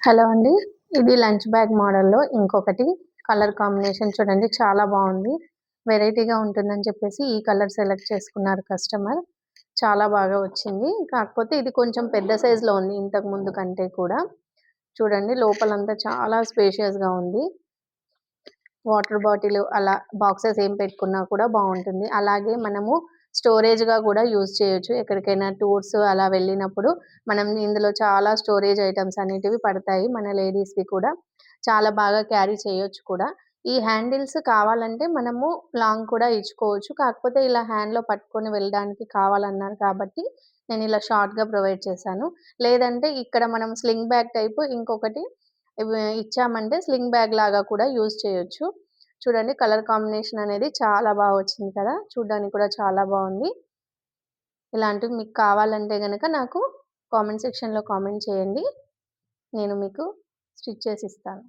Hello అండి. ఇది lunch bag మోడల్‌లో ఇంకొకటి కలర్ కాంబినేషన్ చూడండి చాలా బావుంది. వెరైటీగా ఉంటుందని చెప్పేసి ఈ కలర్ సెలెక్ట్ చేసుకున్నారు కస్టమర్. చాలా బాగా వచ్చింది. కాకపోతే ఇది కొంచెం పెద్ద సైజ్‌లో ఉంది ఇంతకు ముందు కంటే కూడా. చూడండి లోపలంతా చాలా స్పేషియస్‌గా ఉంది. వాటర్ బాటిల్ అలా బాక్సెస్ ఏం పెట్టుకున్నా కూడా బావుంటుంది. అలాగే మనము స్టోరేజ్‌గా కూడా యూజ్ చేయొచ్చు. ఎక్కడికైనా టూర్స్ అలా వెళ్ళినప్పుడు మనం ఇందులో చాలా స్టోరేజ్ ఐటెమ్స్ అనేటివి పడతాయి. మన లేడీస్‌వి కూడా. చాలా బాగా క్యారీ చేయొచ్చు కూడా. ఈ హ్యాండిల్స్ కావాలంటే మనము లాంగ్ కూడా ఇచ్చుకోవచ్చు. కాకపోతే ఇలా హ్యాండ్‌లో పట్టుకొని వెళ్ళడానికి కావాలన్నారు కాబట్టి నేనిలా షార్ట్‌గా ప్రొవైడ్ చేశాను. లేదంటే ఇక్కడ మనం స్లింగ్ బ్యాగ్ టైపు ఇంకొకటి ఇచ్చామంటే స్లింగ్ బ్యాగ్ లాగా కూడా యూజ్ చేయొచ్చు. చూడండి కలర్ కాంబినేషన్ అనేది చాలా వచ్చింది కదా! చూడ్డానికి కూడా చాలా బావుంది. ఇలాంటివి మీకు కావాలంటే గనక నాకు కామెంట్ సెక్షన్‌లో కామెంట్ చేయండి. నేను మీకు స్టిచ్ చేసి ఇస్తాను.